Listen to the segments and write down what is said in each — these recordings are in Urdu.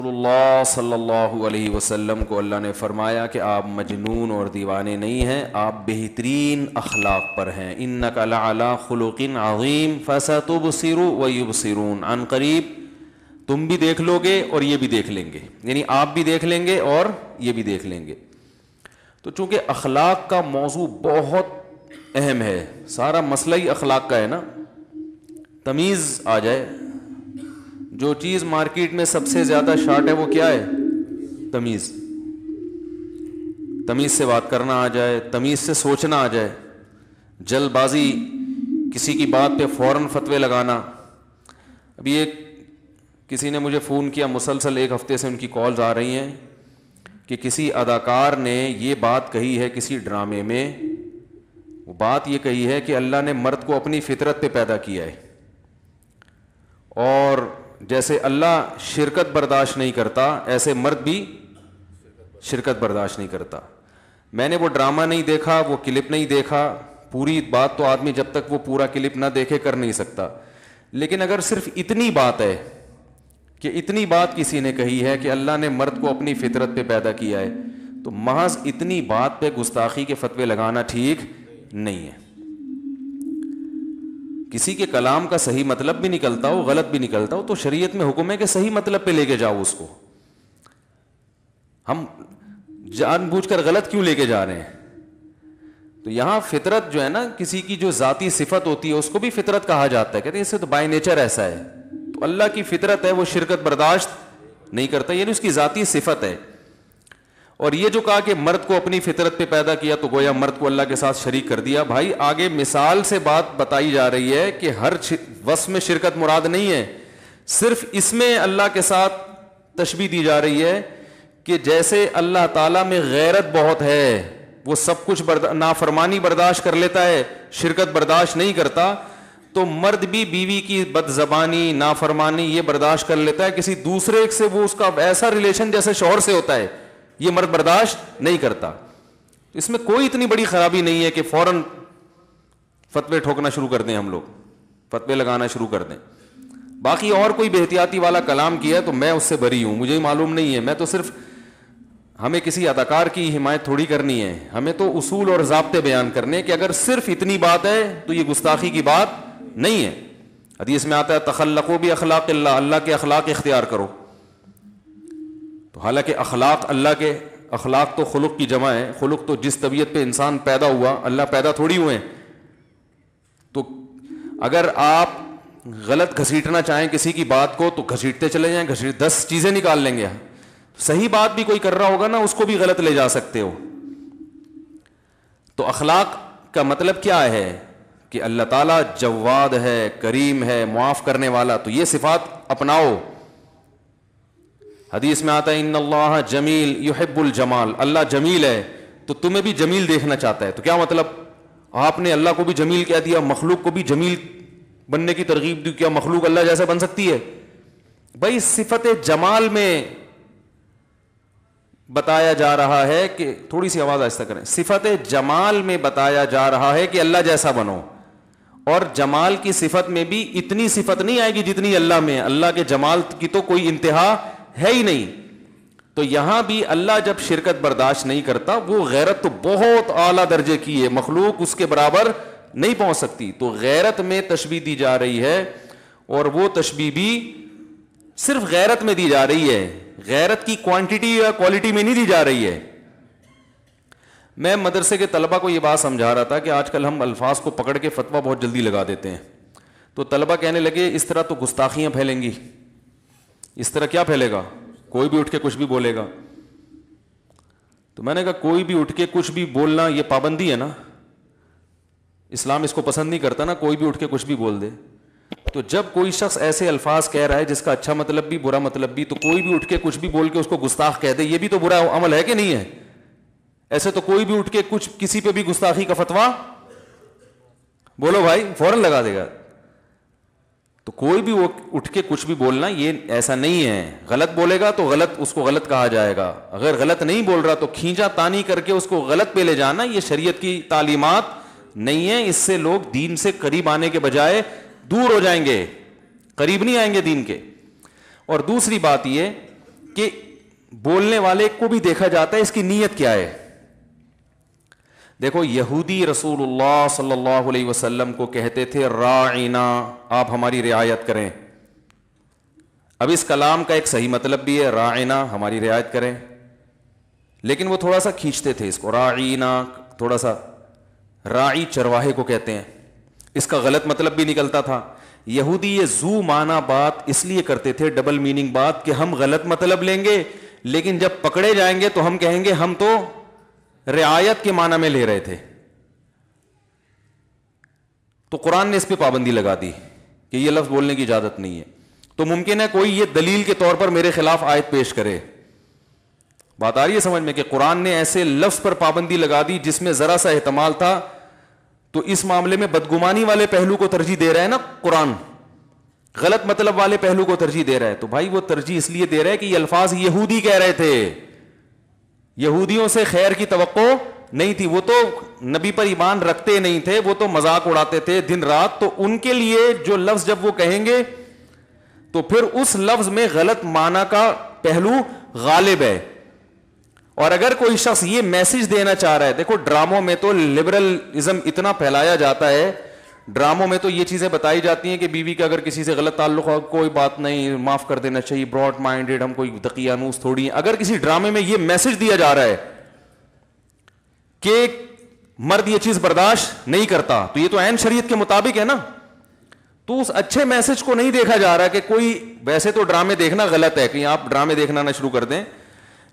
رسول اللہ صلی اللہ علیہ وسلم کو اللہ نے فرمایا کہ آپ مجنون اور دیوانے نہیں ہیں، آپ بہترین اخلاق پر ہیں۔ انک لعلی خلق عظیم فستبصر ویبصرون، عن قریب تم بھی دیکھ لو گے اور یہ بھی دیکھ لیں گے، یعنی آپ بھی دیکھ لیں گے اور یہ بھی دیکھ لیں گے۔ تو چونکہ اخلاق کا موضوع بہت اہم ہے، سارا مسئلہ ہی اخلاق کا ہے نا، تمیز آ جائے۔ جو چیز مارکیٹ میں سب سے زیادہ شارٹ ہے وہ کیا ہے؟ تمیز۔ تمیز سے بات کرنا آ جائے، تمیز سے سوچنا آ جائے، جلد بازی کسی کی بات پہ فوراً فتوے لگانا۔ ابھی ایک کسی نے مجھے فون کیا، مسلسل ایک ہفتے سے ان کی کالز آ رہی ہیں کہ کسی اداکار نے یہ بات کہی ہے کسی ڈرامے میں، وہ بات یہ کہی ہے کہ اللہ نے مرد کو اپنی فطرت پہ پیدا کیا ہے، اور جیسے اللہ شرکت برداشت نہیں کرتا ایسے مرد بھی شرکت برداشت نہیں کرتا۔ میں نے وہ ڈرامہ نہیں دیکھا، وہ کلپ نہیں دیکھا، پوری بات تو آدمی جب تک وہ پورا کلپ نہ دیکھے کر نہیں سکتا، لیکن اگر صرف اتنی بات ہے کہ اتنی بات کسی نے کہی ہے کہ اللہ نے مرد کو اپنی فطرت پہ پیدا کیا ہے، تو محض اتنی بات پہ گستاخی کے فتوے لگانا ٹھیک نہیں ہے۔ کسی کے کلام کا صحیح مطلب بھی نکلتا ہو، غلط بھی نکلتا ہو، تو شریعت میں حکم ہے کہ صحیح مطلب پہ لے کے جاؤ اس کو۔ ہم جان بوجھ کر غلط کیوں لے کے جا رہے ہیں؟ تو یہاں فطرت جو ہے نا، کسی کی جو ذاتی صفت ہوتی ہے اس کو بھی فطرت کہا جاتا ہے، کہتے ہیں اس سے تو بائی نیچر ایسا ہے۔ تو اللہ کی فطرت ہے وہ شرکت برداشت نہیں کرتا، یعنی اس کی ذاتی صفت ہے۔ اور یہ جو کہا کہ مرد کو اپنی فطرت پہ پیدا کیا، تو گویا مرد کو اللہ کے ساتھ شریک کر دیا۔ بھائی آگے مثال سے بات بتائی جا رہی ہے کہ ہر وصف میں شرکت مراد نہیں ہے، صرف اس میں اللہ کے ساتھ تشبیہ دی جا رہی ہے کہ جیسے اللہ تعالیٰ میں غیرت بہت ہے، وہ سب کچھ نافرمانی برداشت کر لیتا ہے، شرکت برداشت نہیں کرتا، تو مرد بھی بیوی کی بد زبانی نافرمانی یہ برداشت کر لیتا ہے، کسی دوسرے سے وہ اس کا ایسا ریلیشن جیسے شوہر سے ہوتا ہے یہ مرد برداشت نہیں کرتا۔ اس میں کوئی اتنی بڑی خرابی نہیں ہے کہ فوراً فتوے ٹھوکنا شروع کر دیں، ہم لوگ فتوے لگانا شروع کر دیں۔ باقی اور کوئی بے احتیاطی والا کلام کیا ہے تو میں اس سے بری ہوں، مجھے معلوم نہیں ہے، میں تو صرف، ہمیں کسی اداکار کی حمایت تھوڑی کرنی ہے، ہمیں تو اصول اور ضابطے بیان کرنے کہ اگر صرف اتنی بات ہے تو یہ گستاخی کی بات نہیں ہے۔ حدیث میں آتا ہے تخلقوا باخلاق اللہ، اللہ کے اخلاق اختیار کرو۔ تو حالانکہ اخلاق، اللہ کے اخلاق تو خلق کی جمع ہے، خلق تو جس طبیعت پہ انسان پیدا ہوا، اللہ پیدا تھوڑی ہوئے ہیں۔ تو اگر آپ غلط گھسیٹنا چاہیں کسی کی بات کو تو گھسیٹتے چلے جائیں، 10 چیزیں نکال لیں گے۔ صحیح بات بھی کوئی کر رہا ہوگا نا، اس کو بھی غلط لے جا سکتے ہو۔ تو اخلاق کا مطلب کیا ہے کہ اللہ تعالیٰ جواد ہے، کریم ہے، معاف کرنے والا، تو یہ صفات اپناؤ۔ حدیث میں آتا ہے ان اللہ جمیل یحب الجمال، اللہ جمیل ہے تو تمہیں بھی جمیل دیکھنا چاہتا ہے۔ تو کیا مطلب؟ آپ نے اللہ کو بھی جمیل کہہ دیا، مخلوق کو بھی جمیل بننے کی ترغیب دی، کیا مخلوق اللہ جیسا بن سکتی ہے؟ بھائی صفت جمال میں بتایا جا رہا ہے کہ، تھوڑی سی آواز آہستہ کریں، صفت جمال میں بتایا جا رہا ہے کہ اللہ جیسا بنو، اور جمال کی صفت میں بھی اتنی صفت نہیں آئے گی جتنی اللہ میں ہے۔ اللہ کے جمال کی تو کوئی انتہا ہے ہی نہیں۔ تو یہاں بھی اللہ جب شرکت برداشت نہیں کرتا، وہ غیرت تو بہت اعلیٰ درجے کی ہے، مخلوق اس کے برابر نہیں پہنچ سکتی۔ تو غیرت میں تشبیہ دی جا رہی ہے، اور وہ تشبیہ بھی صرف غیرت میں دی جا رہی ہے، غیرت کی کوانٹٹی یا کوالٹی میں نہیں دی جا رہی ہے۔ میں مدرسے کے طلبہ کو یہ بات سمجھا رہا تھا کہ آج کل ہم الفاظ کو پکڑ کے فتویٰ بہت جلدی لگا دیتے ہیں، تو طلبہ کہنے لگے اس طرح تو گستاخیاں پھیلیں گی۔ اس طرح کیا پھیلے گا؟ کوئی بھی اٹھ کے کچھ بھی بولے گا۔ تو میں نے کہا کوئی بھی اٹھ کے کچھ بھی بولنا یہ پابندی ہے نا، اسلام اس کو پسند نہیں کرتا نا، کوئی بھی اٹھ کے کچھ بھی بول دے۔ تو جب کوئی شخص ایسے الفاظ کہہ رہا ہے جس کا اچھا مطلب بھی برا مطلب بھی، تو کوئی بھی اٹھ کے کچھ بھی بول کے اس کو گستاخ کہہ دے، یہ بھی تو برا عمل ہے کہ نہیں ہے؟ ایسے تو کوئی بھی اٹھ کے کچھ کسی پہ بھی گستاخی کا فتویٰ بولو بھائی فوراً لگا دے گا۔ تو کوئی بھی اٹھ کے کچھ بھی بولنا یہ ایسا نہیں ہے، غلط بولے گا تو غلط، اس کو غلط کہا جائے گا، اگر غلط نہیں بول رہا تو کھینچا تانی کر کے اس کو غلط پہ لے جانا یہ شریعت کی تعلیمات نہیں ہے۔ اس سے لوگ دین سے قریب آنے کے بجائے دور ہو جائیں گے، قریب نہیں آئیں گے دین کے۔ اور دوسری بات یہ کہ بولنے والے کو بھی دیکھا جاتا ہے اس کی نیت کیا ہے. دیکھو یہودی رسول اللہ صلی اللہ علیہ وسلم کو کہتے تھے راعنا, آپ ہماری رعایت کریں. اب اس کلام کا ایک صحیح مطلب بھی ہے راعنا, ہماری رعایت کریں, لیکن وہ تھوڑا سا کھینچتے تھے اس کو, راعینا تھوڑا سا, راعی چرواہے کو کہتے ہیں, اس کا غلط مطلب بھی نکلتا تھا. یہودی یہ زو معنی بات اس لیے کرتے تھے, ڈبل میننگ بات, کہ ہم غلط مطلب لیں گے لیکن جب پکڑے جائیں گے تو ہم کہیں گے ہم تو رعایت کے معنی میں لے رہے تھے. تو قرآن نے اس پہ پابندی لگا دی کہ یہ لفظ بولنے کی اجازت نہیں ہے. تو ممکن ہے کوئی یہ دلیل کے طور پر میرے خلاف آیت پیش کرے. بات آ رہی ہے سمجھ میں کہ قرآن نے ایسے لفظ پر پابندی لگا دی جس میں ذرا سا احتمال تھا, تو اس معاملے میں بدگمانی والے پہلو کو ترجیح دے رہا ہے نا قرآن, غلط مطلب والے پہلو کو ترجیح دے رہا ہے. تو بھائی وہ ترجیح اس لیے دے رہا ہے کہ یہ الفاظ یہودی کہہ رہے تھے, یہودیوں سے خیر کی توقع نہیں تھی, وہ تو نبی پر ایمان رکھتے نہیں تھے, وہ تو مذاق اڑاتے تھے دن رات. تو ان کے لیے جو لفظ جب وہ کہیں گے تو پھر اس لفظ میں غلط معنی کا پہلو غالب ہے. اور اگر کوئی شخص یہ میسج دینا چاہ رہا ہے, دیکھو ڈراموں میں تو لبرلزم اتنا پھیلایا جاتا ہے, ڈراموں میں تو یہ چیزیں بتائی جاتی ہیں کہ بیوی کا اگر کسی سے غلط تعلق ہو کوئی بات نہیں, معاف کر دینا چاہیے, براڈ مائنڈیڈ, ہم کوئی دقیانوس تھوڑی ہیں. اگر کسی ڈرامے میں یہ میسج دیا جا رہا ہے کہ مرد یہ چیز برداشت نہیں کرتا, تو یہ تو عین شریعت کے مطابق ہے نا. تو اس اچھے میسج کو نہیں دیکھا جا رہا کہ کوئی, ویسے تو ڈرامے دیکھنا غلط ہے کہ آپ ڈرامے دیکھنا نہ شروع کر دیں,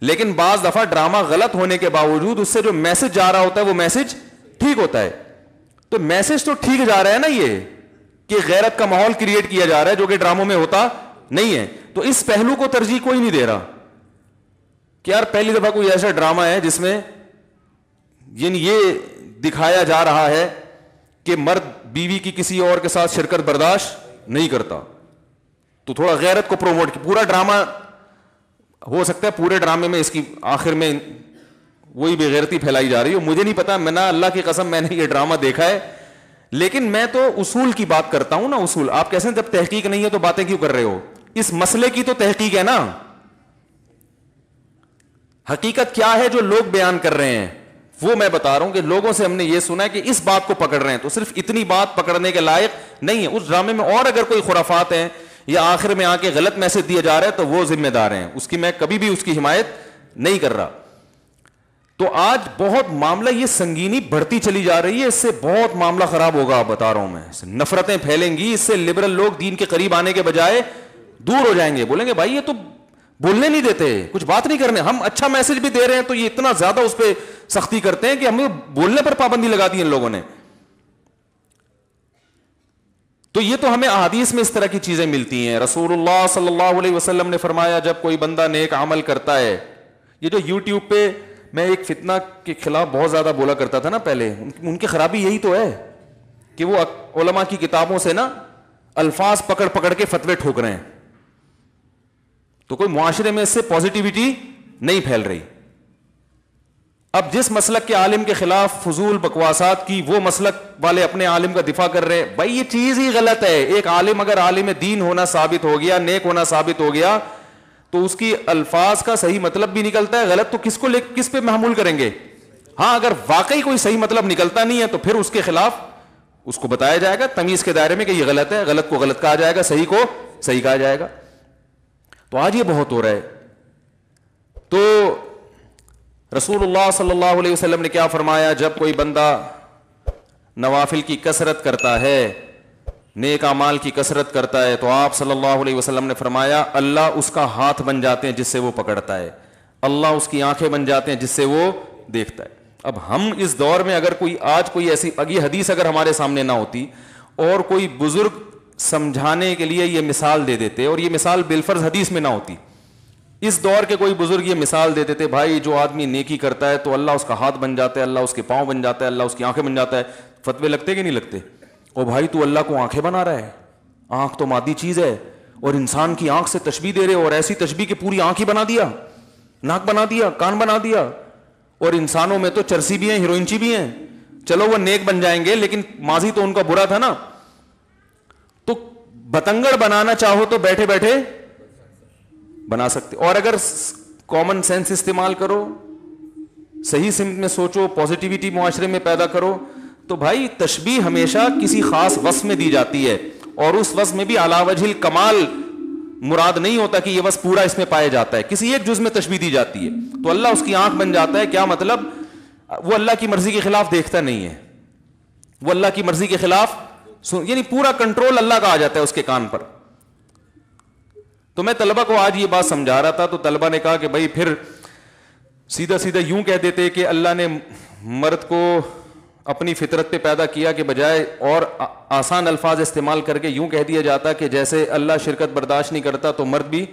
لیکن بعض دفعہ ڈرامہ غلط ہونے کے باوجود اس سے جو میسج جا رہا ہوتا ہے وہ میسج ٹھیک ہوتا ہے. تو میسج تو ٹھیک جا رہا ہے نا, یہ کہ غیرت کا ماحول کریٹ کیا جا رہا ہے جو کہ ڈراموں میں ہوتا نہیں ہے. تو اس پہلو کو ترجیح کوئی نہیں دے رہا کہ یار پہلی دفعہ کوئی ایسا ڈرامہ ہے جس میں یعنی یہ دکھایا جا رہا ہے کہ مرد بیوی کی کسی اور کے ساتھ شرکت برداشت نہیں کرتا, تو تھوڑا غیرت کو پروموٹ کی. پورا ڈرامہ ہو سکتا ہے پورے ڈرامے میں اس کی آخر میں وہی بے غیرتی پھیلائی جا رہی ہو, مجھے نہیں پتا, میں نہ اللہ کی قسم میں نے یہ ڈرامہ دیکھا ہے, لیکن میں تو اصول کی بات کرتا ہوں نا. اصول آپ کیسے, جب تحقیق نہیں ہے تو باتیں کیوں کر رہے ہو؟ اس مسئلے کی تو تحقیق ہے نا, حقیقت کیا ہے جو لوگ بیان کر رہے ہیں وہ میں بتا رہا ہوں کہ لوگوں سے ہم نے یہ سنا ہے کہ اس بات کو پکڑ رہے ہیں, تو صرف اتنی بات پکڑنے کے لائق نہیں ہے. اس ڈرامے میں اور اگر کوئی خرافات ہیں یا آخر میں آ کے غلط میسج دیا جا رہا ہے تو وہ ذمہ دار ہیں اس کی, میں کبھی بھی اس کی حمایت نہیں کر رہا. تو آج بہت معاملہ یہ سنگینی بڑھتی چلی جا رہی ہے, اس سے بہت معاملہ خراب ہوگا, بتا رہا ہوں میں. نفرتیں پھیلیں گی, اس سے لبرل لوگ دین کے قریب آنے کے بجائے دور ہو جائیں گے, بولیں گے بھائی یہ تو بولنے نہیں دیتے, کچھ بات نہیں کرنے, ہم اچھا میسج بھی دے رہے ہیں تو یہ اتنا زیادہ اس پہ سختی کرتے ہیں کہ ہمیں بولنے پر پابندی لگا دی ان لوگوں نے. تو یہ تو ہمیں احادیث میں اس طرح کی چیزیں ملتی ہیں. رسول اللہ صلی اللہ علیہ وسلم نے فرمایا جب کوئی بندہ نیک عمل کرتا ہے, یہ جو یوٹیوب پہ میں ایک فتنہ کے خلاف بہت زیادہ بولا کرتا تھا نا پہلے, ان کی خرابی یہی تو ہے کہ وہ علماء کی کتابوں سے نا الفاظ پکڑ پکڑ کے فتوے ٹھوک رہے ہیں, تو کوئی معاشرے میں اس سے پازیٹیوٹی نہیں پھیل رہی. اب جس مسلک کے عالم کے خلاف فضول بکواسات کی, وہ مسلک والے اپنے عالم کا دفاع کر رہے ہیں. بھائی یہ چیز ہی غلط ہے. ایک عالم اگر عالم دین ہونا ثابت ہو گیا, نیک ہونا ثابت ہو گیا, تو اس کی الفاظ کا صحیح مطلب بھی نکلتا ہے, غلط تو کس پہ محمول کریں گے؟ ہاں اگر واقعی کوئی صحیح مطلب نکلتا نہیں ہے تو پھر اس کے خلاف اس کو بتایا جائے گا تمیز کے دائرے میں کہ یہ غلط ہے, غلط کو غلط کہا جائے گا, صحیح کو صحیح کہا جائے گا. تو آج یہ بہت ہو رہا ہے. تو رسول اللہ صلی اللہ علیہ وسلم نے کیا فرمایا, جب کوئی بندہ نوافل کی کثرت کرتا ہے, نیک اعمال کی کثرت کرتا ہے, تو آپ صلی اللہ علیہ وسلم نے فرمایا اللہ اس کا ہاتھ بن جاتے ہیں جس سے وہ پکڑتا ہے, اللہ اس کی آنکھیں بن جاتے ہیں جس سے وہ دیکھتا ہے. اب ہم اس دور میں اگر آج کوئی ایسی یہ حدیث اگر ہمارے سامنے نہ ہوتی اور کوئی بزرگ سمجھانے کے لیے یہ مثال دے دیتے, اور یہ مثال بالفرض حدیث میں نہ ہوتی, اس دور کے کوئی بزرگ یہ مثال دے دیتے, بھائی جو آدمی نیکی کرتا ہے تو اللہ اس کا ہاتھ بن جاتا ہے, اللہ اس کے پاؤں بن جاتا ہے, اللہ اس کی آنکھیں بن جاتا ہے. فتوے لگتے کہ نہیں لگتے؟ او بھائی تو اللہ کو آنکھیں بنا رہا ہے, آنکھ تو مادی چیز ہے, اور انسان کی آنکھ سے تشبیہ دے رہے, اور ایسی تشبیہ کہ پوری آنکھ ہی بنا دیا, ناک بنا دیا, کان بنا دیا. اور انسانوں میں تو چرسی بھی ہیں, ہیروئنچی بھی ہیں, چلو وہ نیک بن جائیں گے لیکن ماضی تو ان کا برا تھا نا. تو بتنگڑ بنانا چاہو تو بیٹھے بیٹھے بنا سکتے. اور اگر کامن سینس استعمال کرو, صحیح سمت میں سوچو, پازیٹیوٹی معاشرے میں پیدا کرو, تو بھائی تشبیہ ہمیشہ کسی خاص وصف میں دی جاتی ہے, اور اس وصف میں بھی علی وجہ الکمال مراد نہیں ہوتا کہ یہ وصف پورا اس میں پایا جاتا ہے, کسی ایک جز میں تشبیہ دی جاتی ہے تو اللہ اس کی آنکھ بن جاتا ہے. کیا مطلب؟ وہ اللہ کی مرضی کے خلاف دیکھتا نہیں ہے, وہ اللہ کی مرضی کے خلاف یعنی پورا کنٹرول اللہ کا آ جاتا ہے اس کے کان پر. تو میں طلبہ کو آج یہ بات سمجھا رہا تھا, تو طلبہ نے کہا کہ بھائی پھر سیدھا سیدھا یوں کہہ دیتے کہ اللہ نے مرد کو اپنی فطرت پہ پیدا کیا کہ بجائے اور آسان الفاظ استعمال کر کے یوں کہہ دیا جاتا کہ جیسے اللہ شرکت برداشت نہیں کرتا تو مرد بھی.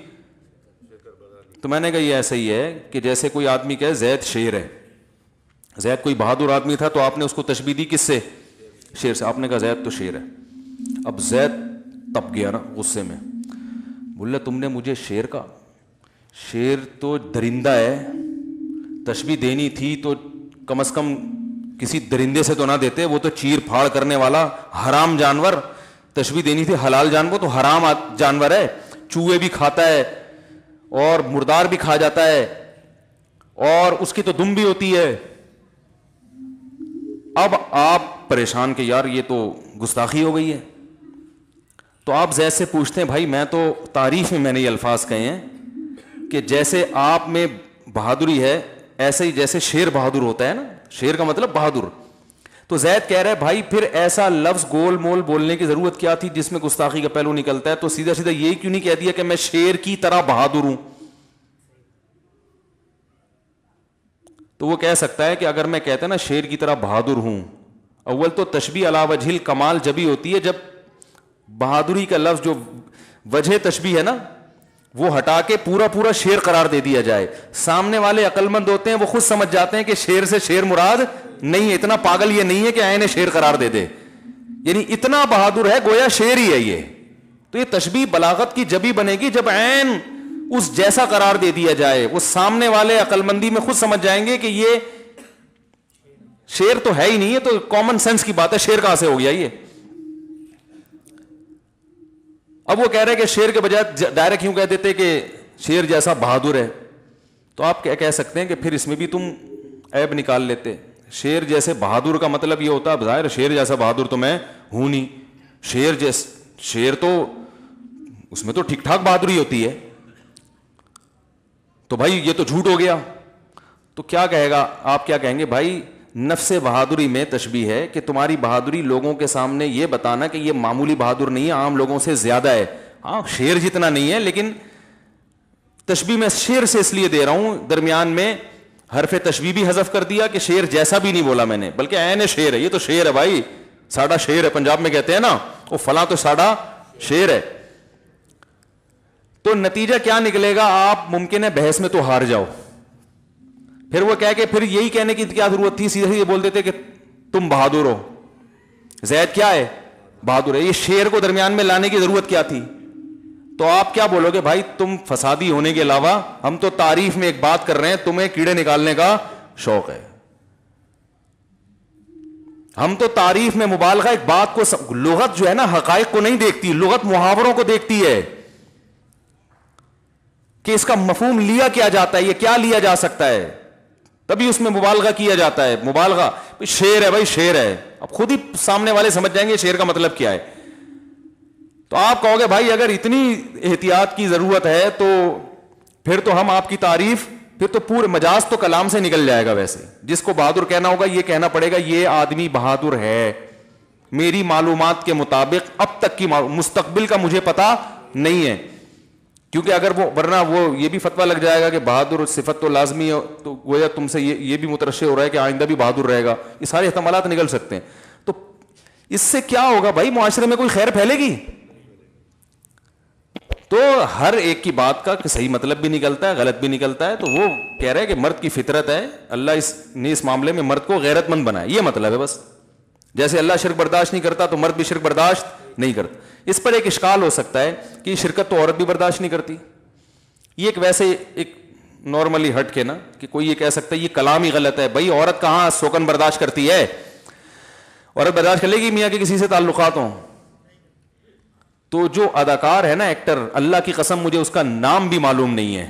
تو میں نے کہا یہ ایسا ہی ہے کہ جیسے کوئی آدمی کہے زید شیر ہے, زید کوئی بہادر آدمی تھا تو آپ نے اس کو تشبیہ دی کس سے؟ شیر سے. آپ نے کہا زید تو شیر ہے. اب زید تپ گیا نا غصے میں, بولے تم نے مجھے شیر کہا, شیر تو درندہ ہے, تشبیہ دینی تھی تو کم از کم کسی درندے سے تو نہ دیتے, وہ تو چیر پھاڑ کرنے والا حرام جانور. تشبیہ دینی تھی حلال جانور, تو حرام جانور ہے, چوہے بھی کھاتا ہے اور مردار بھی کھا جاتا ہے, اور اس کی تو دم بھی ہوتی ہے. اب آپ پریشان کہ یار یہ تو گستاخی ہو گئی ہے. تو آپ زید سے پوچھتے ہیں بھائی میں تو تعریف میں نے یہ الفاظ کہے ہیں کہ جیسے آپ میں بہادری ہے ایسے ہی جیسے شیر بہادر ہوتا ہے نا, شیر کا مطلب بہادر. تو زید کہہ رہا ہے بھائی پھر ایسا لفظ گول مول بولنے کی ضرورت کیا تھی جس میں گستاخی کا پہلو نکلتا ہے, تو سیدھا سیدھا یہی کیوں نہیں کہہ دیا کہ میں شیر کی طرح بہادر ہوں. تو وہ کہہ سکتا ہے کہ اگر میں کہتا نا شیر کی طرح بہادر ہوں, اول تو تشبیہ علی وجہ الکمال جبھی ہوتی ہے جب بہادری کا لفظ جو وجہ تشبیہ ہے نا وہ ہٹا کے پورا پورا شیر قرار دے دیا جائے. سامنے والے عقل مند ہوتے ہیں, وہ خود سمجھ جاتے ہیں کہ شیر سے شیر مراد نہیں ہے, اتنا پاگل یہ نہیں ہے کہ عین شیر قرار دے دے, یعنی اتنا بہادر ہے گویا شیر ہی ہے یہ. تو یہ تشبیہ بلاغت کی جبھی بنے گی جب عین اس جیسا قرار دے دیا جائے. وہ سامنے والے عقل مندی میں خود سمجھ جائیں گے کہ یہ شیر تو ہے ہی نہیں ہے, تو کامن سینس کی بات ہے, شیر کہاں سے ہو گیا یہ. اب وہ کہہ رہے کہ شیر کے بجائے ڈائریکٹ یوں کہہ دیتے کہ شیر جیسا بہادر ہے, تو آپ کیا کہہ سکتے ہیں کہ پھر اس میں بھی تم عیب نکال لیتے. شیر جیسے بہادر کا مطلب یہ ہوتا ظاہر شیر جیسا بہادر تو میں ہوں نہیں, شیر تو اس میں تو ٹھیک ٹھاک بہادری ہوتی ہے, تو بھائی یہ تو جھوٹ ہو گیا. تو کیا کہے گا, آپ کیا کہیں گے بھائی نفس بہادری میں تشبیہ ہے کہ تمہاری بہادری لوگوں کے سامنے یہ بتانا کہ یہ معمولی بہادر نہیں ہے, عام لوگوں سے زیادہ ہے. ہاں شیر جتنا نہیں ہے, لیکن تشبیہ میں شیر سے اس لیے دے رہا ہوں درمیان میں حرف تشبیہ بھی حذف کر دیا کہ شیر جیسا بھی نہیں بولا میں نے, بلکہ عین شیر ہے, یہ تو شیر ہے بھائی, ساڈا شیر ہے. پنجاب میں کہتے ہیں نا وہ فلاں تو ساڈا شیر ہے. تو نتیجہ کیا نکلے گا, آپ ممکن ہے بحث میں تو ہار جاؤ. پھر وہ کہہ کہ پھر یہی کہنے کی کیا ضرورت تھی, سیدھے یہ بول دیتے کہ تم بہادر ہو, زید کیا ہے بہادر ہے, یہ شیر کو درمیان میں لانے کی ضرورت کیا تھی. تو آپ کیا بولو گے بھائی تم فسادی ہونے کے علاوہ ہم تو تعریف میں ایک بات کر رہے ہیں, تمہیں کیڑے نکالنے کا شوق ہے. ہم تو تعریف میں مبالغہ ایک بات کو لغت جو ہے نا حقائق کو نہیں دیکھتی, لغت محاوروں کو دیکھتی ہے کہ اس کا مفہوم لیا کیا جاتا ہے, یہ کیا لیا جا سکتا ہے, تبھی اس میں مبالغہ کیا جاتا ہے. مبالغہ شیر ہے بھائی شیر ہے, اب خود ہی سامنے والے سمجھ جائیں گے شیر کا مطلب کیا ہے. تو آپ کہو گے بھائی اگر اتنی احتیاط کی ضرورت ہے تو پھر تو ہم آپ کی تعریف, پھر تو پورے مجاز تو کلام سے نکل جائے گا. ویسے جس کو بہادر کہنا ہوگا یہ کہنا پڑے گا یہ آدمی بہادر ہے, میری معلومات کے مطابق اب تک کی مستقبل کا مجھے پتا نہیں ہے, کیونکہ اگر وہ ورنہ وہ یہ بھی فتویٰ لگ جائے گا کہ بہادر صفت تو لازمی ہے, تو گویا تم سے یہ بھی مترشح ہو رہا ہے کہ آئندہ بھی بہادر رہے گا. یہ سارے احتمالات نکل سکتے ہیں. تو اس سے کیا ہوگا بھائی, معاشرے میں کوئی خیر پھیلے گی؟ تو ہر ایک کی بات کا صحیح مطلب بھی نکلتا ہے, غلط بھی نکلتا ہے. تو وہ کہہ رہے ہیں کہ مرد کی فطرت ہے, اللہ نے اس معاملے میں مرد کو غیرت مند بنایا, یہ مطلب ہے بس. جیسے اللہ شرک برداشت نہیں کرتا تو مرد بھی شرک برداشت نہیں کرتا. اس پر ایک اشکال ہو سکتا ہے کہ یہ شرکت تو عورت بھی برداشت نہیں کرتی. یہ ایک ویسے ایک نارملی ہٹ کے نا کہ کوئی یہ کہہ سکتا ہے یہ کلام ہی غلط ہے. بھائی عورت کہاں سوکن برداشت کرتی ہے, عورت برداشت کر لے گی میاں کے کسی سے تعلقات ہوں, تو جو اداکار ہے نا ایکٹر, اللہ کی قسم مجھے اس کا نام بھی معلوم نہیں ہے.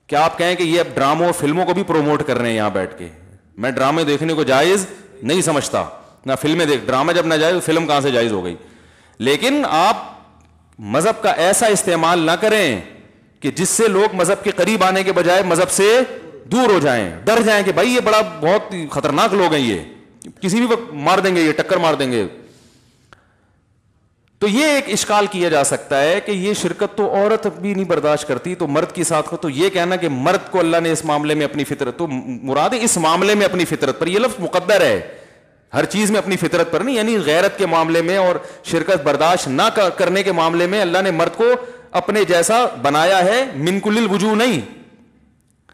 کیا آپ کہیں کہ یہ اب ڈراموں فلموں کو بھی پروموٹ کر رہے ہیں یہاں بیٹھ کے؟ میں ڈرامے دیکھنے کو جائز نہیں سمجھتا, نہ فلمیں دیکھ, ڈرامہ جب نہ جائز فلم کہاں سے جائز ہو گئی. لیکن آپ مذہب کا ایسا استعمال نہ کریں کہ جس سے لوگ مذہب کے قریب آنے کے بجائے مذہب سے دور ہو جائیں, ڈر جائیں کہ بھائی یہ بڑا بہت خطرناک لوگ ہیں, یہ کسی بھی وقت مار دیں گے, یہ ٹکر مار دیں گے. تو یہ ایک اشکال کیا جا سکتا ہے کہ یہ شرکت تو عورت بھی نہیں برداشت کرتی, تو مرد کی ساتھ کو, تو یہ کہنا کہ مرد کو اللہ نے اس معاملے میں اپنی فطرت, تو مراد ہے اس معاملے میں اپنی فطرت پر, یہ لفظ مقدر ہے, ہر چیز میں اپنی فطرت پر نہیں, یعنی غیرت کے معاملے میں اور شرکت برداشت نہ کرنے کے معاملے میں اللہ نے مرد کو اپنے جیسا بنایا ہے, من کل الوجوہ نہیں,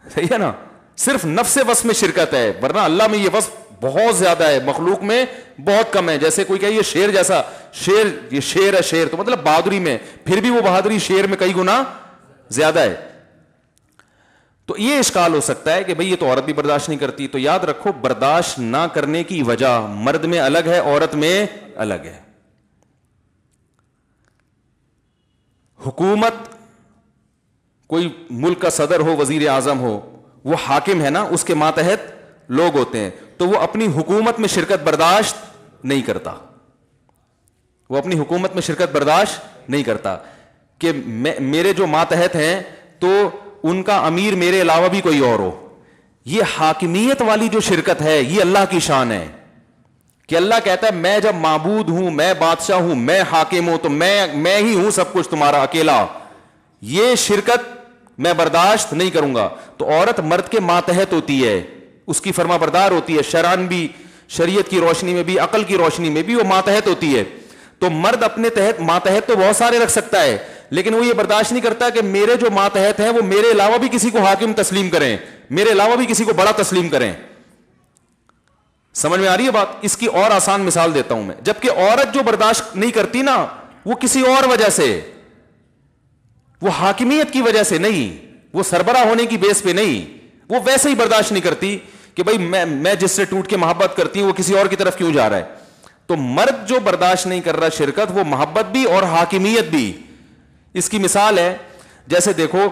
صحیح ہے نا, صرف نفس وصف میں شرکت ہے, ورنہ اللہ میں یہ وصف بہت زیادہ ہے, مخلوق میں بہت کم ہے. جیسے کوئی کہے یہ شیر جیسا, شیر یہ شیر ہے, شیر تو مطلب بہادری میں, پھر بھی وہ بہادری شیر میں کئی گنا زیادہ ہے. تو یہ اشکال ہو سکتا ہے کہ بھئی یہ تو عورت بھی برداشت نہیں کرتی. تو یاد رکھو برداشت نہ کرنے کی وجہ مرد میں الگ ہے, عورت میں الگ ہے. حکومت, کوئی ملک کا صدر ہو, وزیر اعظم ہو, وہ حاکم ہے نا, اس کے ماتحت لوگ ہوتے ہیں, تو وہ اپنی حکومت میں شرکت برداشت نہیں کرتا, وہ اپنی حکومت میں شرکت برداشت نہیں کرتا کہ میرے جو ماتحت ہیں تو ان کا امیر میرے علاوہ بھی کوئی اور ہو. یہ حاکمیت والی جو شرکت ہے یہ اللہ کی شان ہے کہ اللہ کہتا ہے میں جب معبود ہوں, میں بادشاہ ہوں, میں حاکم ہوں, تو میں ہی ہوں سب کچھ تمہارا اکیلا, یہ شرکت میں برداشت نہیں کروں گا. تو عورت مرد کے ماتحت ہوتی ہے, اس کی فرما بردار ہوتی ہے, شرعن بھی, شریعت کی روشنی میں بھی, عقل کی روشنی میں بھی وہ ماتحت ہوتی ہے. تو مرد اپنے تحت ماتحت تو بہت سارے رکھ سکتا ہے, لیکن وہ یہ برداشت نہیں کرتا کہ میرے جو ماتحت ہیں وہ میرے علاوہ بھی کسی کو حاکم تسلیم کریں, میرے علاوہ بھی کسی کو بڑا تسلیم کریں. سمجھ میں آ رہی ہے بات؟ اس کی اور آسان مثال دیتا ہوں میں. جبکہ عورت جو برداشت نہیں کرتی نا, وہ کسی اور وجہ سے, وہ حاکمیت کی وجہ سے نہیں, وہ سربراہ ہونے کی بیس پہ نہیں, وہ ویسے ہی برداشت نہیں کرتی کہ بھئی میں جس سے ٹوٹ کے محبت کرتی ہوں وہ کسی اور کی طرف کیوں جا رہا ہے. تو مرد جو برداشت نہیں کر رہا شرکت, وہ محبت بھی اور حاکمیت بھی. اس کی مثال ہے, جیسے دیکھو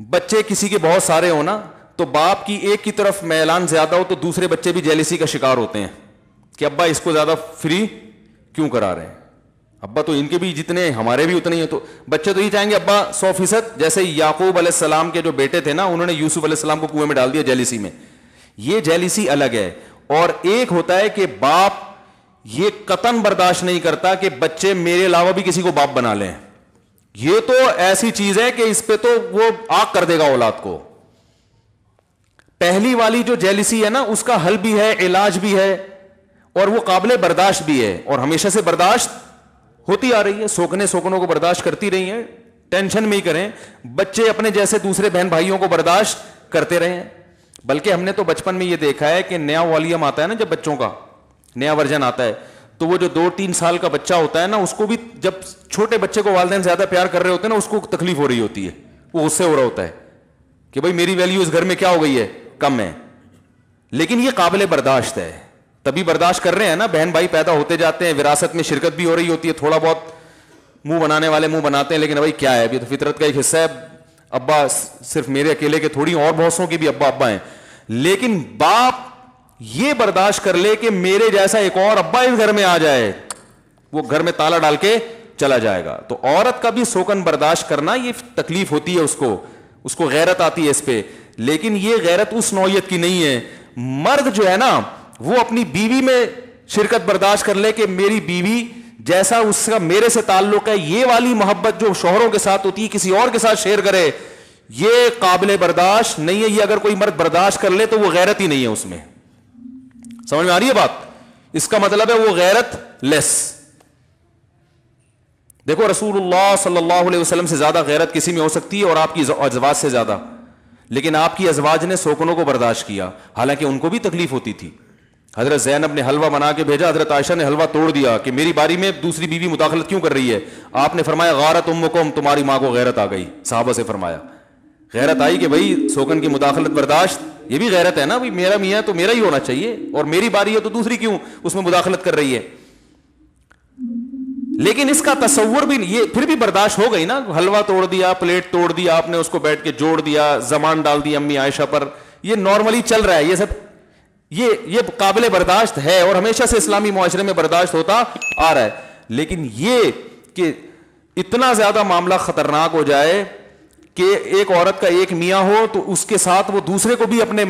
بچے کسی کے بہت سارے ہو نا, تو باپ کی ایک کی طرف میلان زیادہ ہو تو دوسرے بچے بھی جیلسی کا شکار ہوتے ہیں کہ ابا اس کو زیادہ فری کیوں کرا رہے ہیں, ابا تو ان کے بھی جتنے ہمارے بھی اتنے ہی ہیں. تو بچے تو یہ چاہیں گے ابا 100%, جیسے یعقوب علیہ السلام کے جو بیٹے تھے نا, انہوں نے یوسف علیہ السلام کو کنویں میں ڈال دیا جیلسی میں. یہ جیلسی الگ ہے. اور ایک ہوتا ہے کہ باپ یہ قطعاً برداشت نہیں کرتا کہ بچے میرے علاوہ بھی کسی کو باپ بنا لیں, یہ تو ایسی چیز ہے کہ اس پہ تو وہ آگ کر دے گا اولاد کو. پہلی والی جو جیلسی ہے نا, اس کا حل بھی ہے, علاج بھی ہے, اور وہ قابل برداشت بھی ہے, اور ہمیشہ سے برداشت ہوتی آ رہی ہے. سوکنوں کو برداشت کرتی رہی ہیں, ٹینشن میں ہی کریں. بچے اپنے جیسے دوسرے بہن بھائیوں کو برداشت کرتے رہے ہیں. بلکہ ہم نے تو بچپن میں یہ دیکھا ہے کہ نیا والیوم آتا ہے نا, جب بچوں کا نیا ورژن آتا ہے, تو وہ جو 2-3 سال کا بچہ ہوتا ہے نا, اس کو بھی جب چھوٹے بچے کو والدین زیادہ پیار کر رہے ہوتے ہیں نا, اس کو تکلیف ہو رہی ہوتی ہے, وہ غصے ہو رہا ہوتا ہے کہ بھائی میری ویلیو اس گھر میں کیا ہو گئی ہے, کم ہے. لیکن یہ قابل برداشت ہے, تبھی برداشت کر رہے ہیں نا. بہن بھائی پیدا ہوتے جاتے ہیں, وراثت میں شرکت بھی ہو رہی ہوتی ہے, تھوڑا بہت منہ بنانے والے منہ بناتے ہیں, لیکن بھائی کیا ہے, ابھی تو فطرت کا ایک حصہ ہے. ابا صرف میرے اکیلے کے تھوڑی, اور بہتوں کی بھی ابا ہیں. لیکن باپ یہ برداشت کر لے کہ میرے جیسا ایک اور ابا اس گھر میں آ جائے, وہ گھر میں تالا ڈال کے چلا جائے گا. تو عورت کا بھی سوکن برداشت کرنا یہ تکلیف ہوتی ہے, اس کو غیرت آتی ہے اس پہ. لیکن یہ غیرت اس نوعیت کی نہیں ہے. مرد جو ہے نا, وہ اپنی بیوی میں شرکت برداشت کر لے کہ میری بیوی جیسا اس کا میرے سے تعلق ہے, یہ والی محبت جو شوہروں کے ساتھ ہوتی ہے کسی اور کے ساتھ شیئر کرے, یہ قابل برداشت نہیں ہے. یہ اگر کوئی مرد برداشت کر لے تو وہ غیرت ہی نہیں ہے اس میں. سمجھ میں آ رہی ہے بات؟ اس کا مطلب ہے وہ غیرت لیس. دیکھو رسول اللہ صلی اللہ علیہ وسلم سے زیادہ غیرت کسی میں ہو سکتی ہے, اور آپ کی ازواج سے زیادہ, لیکن آپ کی ازواج نے سوکنوں کو برداشت کیا, حالانکہ ان کو بھی تکلیف ہوتی تھی. حضرت زینب نے حلوہ بنا کے بھیجا, حضرت عائشہ نے حلوہ توڑ دیا کہ میری باری میں دوسری بیوی مداخلت کیوں کر رہی ہے. آپ نے فرمایا غارت امکم, تمہاری ماں کو غیرت آ گئی. صحابہ سے فرمایا غیرت آئی کہ بھائی سوکن کی مداخلت برداشت, یہ بھی غیرت ہے نا, بھائی میرا میاں تو میرا ہی ہونا چاہیے, اور میری باری ہے تو دوسری کیوں اس میں مداخلت کر رہی ہے. لیکن اس کا تصور بھی یہ پھر بھی برداشت ہو گئی نا, حلوہ توڑ دیا, پلیٹ توڑ دیا آپ نے, اس کو بیٹھ کے جوڑ دیا, زمان ڈال دی امی عائشہ پر, یہ نارملی چل رہا ہے, یہ سب یہ قابل برداشت ہے اور ہمیشہ سے اسلامی معاشرے میں برداشت ہوتا آ رہا ہے. لیکن یہ کہ اتنا زیادہ معاملہ خطرناک ہو جائے کہ ایک عورت کا ایک میاں ہو تو اس کے ساتھ وہ دوسرے کو بھی اپنے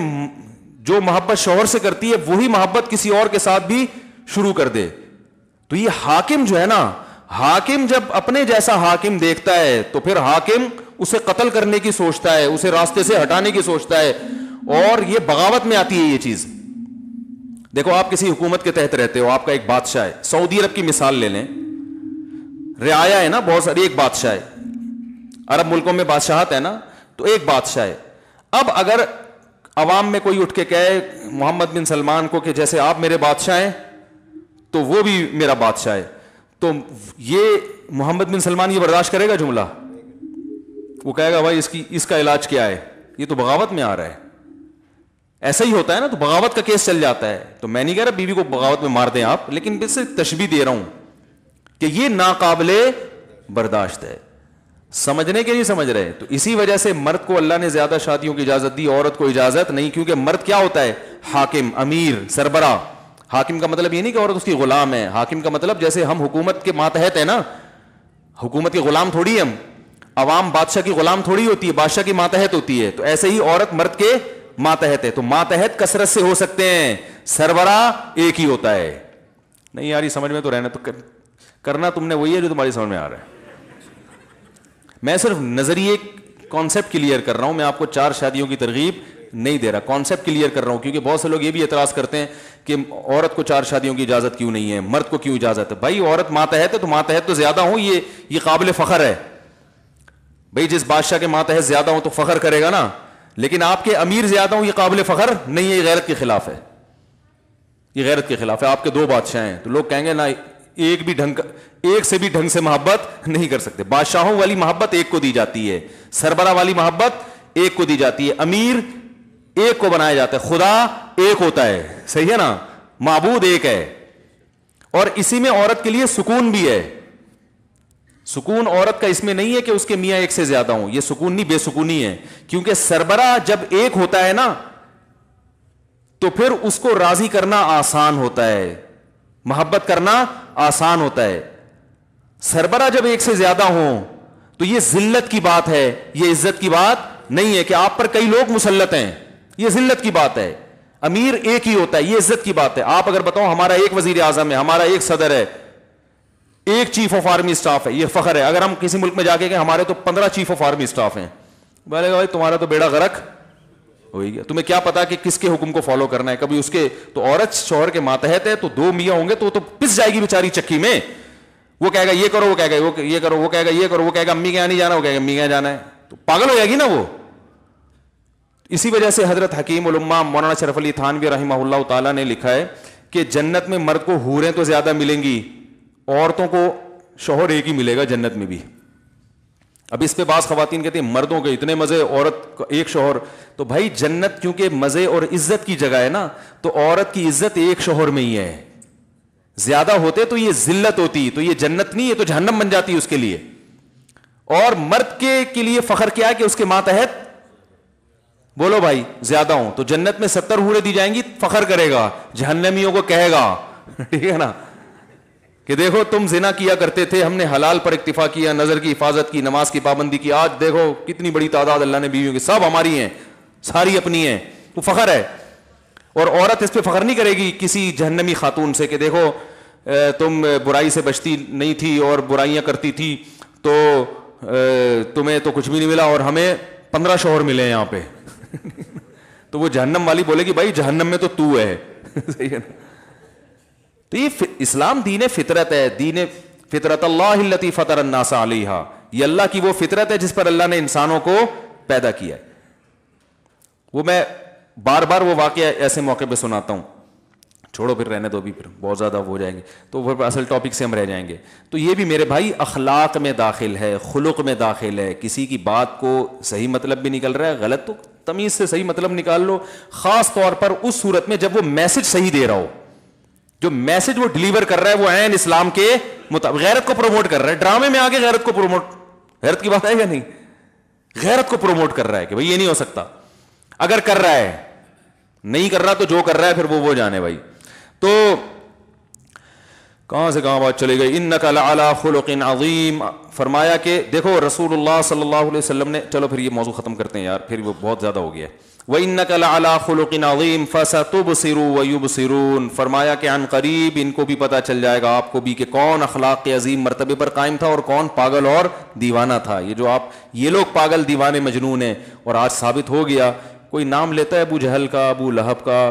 جو محبت شوہر سے کرتی ہے وہی محبت کسی اور کے ساتھ بھی شروع کر دے, تو یہ حاکم جو ہے نا, حاکم جب اپنے جیسا حاکم دیکھتا ہے تو پھر حاکم اسے قتل کرنے کی سوچتا ہے, اسے راستے سے ہٹانے کی سوچتا ہے, اور یہ بغاوت میں آتی ہے یہ چیز. دیکھو آپ کسی حکومت کے تحت رہتے ہو, آپ کا ایک بادشاہ ہے, سعودی عرب کی مثال لے لیں, رعایا ہے نا بہت ساری, ایک بادشاہ ہے, عرب ملکوں میں بادشاہت ہے نا, تو ایک بادشاہ ہے. اب اگر عوام میں کوئی اٹھ کے کہے محمد بن سلمان کو کہ جیسے آپ میرے بادشاہ ہیں تو وہ بھی میرا بادشاہ ہے, تو یہ محمد بن سلمان یہ برداشت کرے گا جملہ؟ وہ کہے گا بھائی اس کا علاج کیا ہے, یہ تو بغاوت میں آ رہا ہے. ایسا ہی ہوتا ہے نا, تو بغاوت کا کیس چل جاتا ہے. تو میں نہیں کہہ رہا بیوی کو بغاوت میں مار دیں آپ, لیکن اس سے تشبیہ دے رہا ہوں کہ یہ ناقابل برداشت ہے. سمجھنے کے نہیں سمجھ رہے. تو اسی وجہ سے مرد کو اللہ نے زیادہ شادیوں کی اجازت دی, عورت کو اجازت نہیں, کیونکہ مرد کیا ہوتا ہے؟ حاکم, امیر, سربراہ. حاکم کا مطلب یہ نہیں کہ عورت اس کی غلام ہے, حاکم کا مطلب جیسے ہم حکومت کے ماتحت ہیں نا, حکومت کے غلام تھوڑی ہم, عوام بادشاہ کی غلام تھوڑی ہوتی ہے, بادشاہ کی ماتحت ہوتی ہے. تو ایسے ہی عورت مرد کے ماتحت ہے. تو ماتحت کثرت سے ہو سکتے ہیں, سربراہ ایک ہی ہوتا ہے. نہیں یار یہ سمجھ میں تو رہنا, تو کرنا تم نے وہی ہے جو تمہاری سمجھ میں آ رہا ہے. میں صرف نظریے کانسیپٹ کلیئر کر رہا ہوں, میں آپ کو 4 شادیوں کی ترغیب نہیں دے رہا, کانسیپٹ کلیئر کر رہا ہوں. کیونکہ بہت سے لوگ یہ بھی اعتراض کرتے ہیں کہ عورت کو 4 شادیوں کی اجازت کیوں نہیں ہے, مرد کو کیوں اجازت ہے. بھائی عورت ماتحت ہے تو ماتحت تو زیادہ ہوں, یہ قابل فخر ہے. بھائی جس بادشاہ کے ماتحت زیادہ ہوں تو فخر کرے گا نا, لیکن آپ کے امیر زیادہ ہوں یہ قابل فخر نہیں ہے, یہ غیرت کے خلاف ہے. یہ غیرت کے خلاف ہے. آپ کے 2 بادشاہ ہیں تو لوگ کہیں گے نا ایک سے بھی ڈھنگ سے محبت نہیں کر سکتے. بادشاہوں والی محبت ایک کو دی جاتی ہے, سربراہ والی محبت ایک کو دی جاتی ہے, امیر ایک کو بنایا جاتا ہے, خدا ایک ہوتا ہے, صحیح ہے نا, معبود ایک ہے. اور اسی میں عورت کے لیے سکون بھی ہے. سکون عورت کا اس میں نہیں ہے کہ اس کے میاں ایک سے زیادہ ہوں, یہ سکون نہیں, بے سکونی ہے. کیونکہ سربراہ جب ایک ہوتا ہے نا تو پھر اس کو راضی کرنا آسان ہوتا ہے, محبت کرنا آسان ہوتا ہے. سربراہ جب ایک سے زیادہ ہوں تو یہ ذلت کی بات ہے, یہ عزت کی بات نہیں ہے کہ آپ پر کئی لوگ مسلط ہیں, یہ ذلت کی بات ہے. امیر ایک ہی ہوتا ہے, یہ عزت کی بات ہے. آپ اگر بتاؤ ہمارا ایک وزیر اعظم ہے, ہمارا ایک صدر ہے, ایک چیف آف آرمی اسٹاف ہے, یہ فخر ہے. اگر ہم کسی ملک میں جا کے کہ ہمارے تو 15 چیف آف آرمی اسٹاف ہیں, بولے گا بھائی تمہارا تو بیڑا غرق ہو گیا, تمہیں کیا پتا کہ کس کے حکم کو فالو کرنا ہے. کبھی اس کے تو عورت شوہر کے ماتحت ہے تو 2 میاں ہوں گے تو پس جائے گی بیچاری چکی میں. وہ کہے گا یہ کرو, وہ کہے گا یہ کرو, وہ کہے گا یہ کرو, وہ کہے گا امی کے یہاں نہیں جانا, وہ کہے گا امی کے یہاں جانا ہے, تو پاگل ہو جائے گی نا وہ. اسی وجہ سے حضرت حکیم الامہ مولانا شرف علی تھانوی رحمہ اللہ تعالیٰ نے لکھا ہے کہ جنت میں مرد کو حوریں تو زیادہ ملیں گی, عورتوں کو شوہر ایک ہی ملے گا جنت میں بھی. اب اس پہ بعض خواتین کہتے ہیں مردوں کے اتنے مزے, عورت کا ایک شوہر. تو بھائی جنت کیونکہ مزے اور عزت کی جگہ ہے نا, تو عورت کی عزت ایک شوہر میں ہی ہے. زیادہ ہوتے تو یہ ذلت ہوتی, تو یہ جنت نہیں, یہ تو جہنم بن جاتی اس کے لیے. اور مرد کے لیے فخر کیا ہے کہ اس کے ماتحت بولو بھائی زیادہ ہوں, تو جنت میں 70 حوریں دی جائیں گی, فخر کرے گا, جہنمیوں کو کہے گا ٹھیک ہے نا کہ دیکھو تم زنا کیا کرتے تھے, ہم نے حلال پر اکتفا کیا, نظر کی حفاظت کی, نماز کی پابندی کی, آج دیکھو کتنی بڑی تعداد اللہ نے بیویوں کی, سب ہماری ہیں, ساری اپنی ہیں. تو فخر ہے. اور عورت اس پہ فخر نہیں کرے گی کسی جہنمی خاتون سے کہ دیکھو تم برائی سے بچتی نہیں تھی اور برائیاں کرتی تھی تو تمہیں تو کچھ بھی نہیں ملا اور ہمیں 15 شوہر ملے ہیں یہاں پہ تو وہ جہنم والی بولے گی بھائی جہنم میں تو ہے صحیح ہے نا. تو یہ اسلام دین فطرت ہے, دین فطرت اللہ التی فطر الناس علیہا, یہ اللہ کی وہ فطرت ہے جس پر اللہ نے انسانوں کو پیدا کیا ہے. وہ میں بار بار وہ واقعہ ایسے موقع پہ سناتا ہوں, چھوڑو پھر رہنے دو, بھی پھر بہت زیادہ ہو جائیں گے تو پھر اصل ٹاپک سے ہم رہ جائیں گے. تو یہ بھی میرے بھائی اخلاق میں داخل ہے, خلق میں داخل ہے. کسی کی بات کو صحیح مطلب بھی نکل رہا ہے, غلط تو تمیز سے صحیح مطلب نکال لو, خاص طور پر اس صورت میں جب وہ میسج صحیح دے رہا ہو, جو میسج وہ ڈیلیور کر رہا ہے وہ عین اسلام کے غیرت کو پروموٹ کر رہا ہے, ڈرامے میں آگے غیرت کو پروموٹ, غیرت کی بات ہے یا نہیں, غیرت کو پروموٹ کر رہا ہے کہ بھائی یہ نہیں ہو سکتا. اگر کر رہا ہے, نہیں کر رہا تو جو کر رہا ہے پھر وہ جانے بھائی. تو کہاں سے کہاں بات چلی گئی, انک لعلی خلق عظیم. فرمایا کہ دیکھو رسول اللہ صلی اللہ علیہ وسلم نے, چلو پھر یہ موضوع ختم کرتے ہیں یار, پھر وہ بہت زیادہ ہو گیا. وَإِنَّكَ لَعَلَىٰ خُلُقٍ عَظِيمٍ فَسَتُبْصِرُ وَيُبْصِرُونَ. فرمایا کہ عن قریب ان کو بھی پتہ چل جائے گا, آپ کو بھی, کہ کون اخلاق کے عظیم مرتبے پر قائم تھا اور کون پاگل اور دیوانہ تھا. یہ جو آپ, یہ لوگ پاگل دیوانے مجنون ہیں, اور آج ثابت ہو گیا. کوئی نام لیتا ہے ابو جہل کا, ابو لہب کا,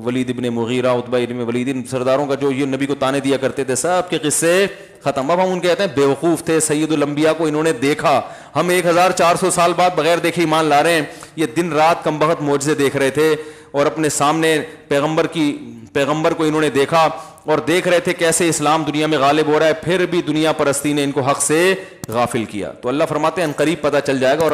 ولید ابن مغیرہ, عتبہ ابن ولید, ان سرداروں کا جو یہ نبی کو تانے دیا کرتے تھے, سب کے قصے ختم. اب ہم ان کہتے ہیں بیوقوف تھے, سید الانبیاء کو انہوں نے دیکھا, ہم 1400 سال بعد بغیر دیکھے ایمان لا رہے ہیں. یہ دن رات کم بخت معجزے دیکھ رہے تھے, اور اپنے سامنے پیغمبر کو انہوں نے دیکھا, اور دیکھ رہے تھے کیسے اسلام دنیا میں غالب ہو رہا ہے, پھر بھی دنیا پرستی نے ان کو حق سے غافل کیا. تو اللہ فرماتے ہیں ان قریب پتہ چل جائے گا. اور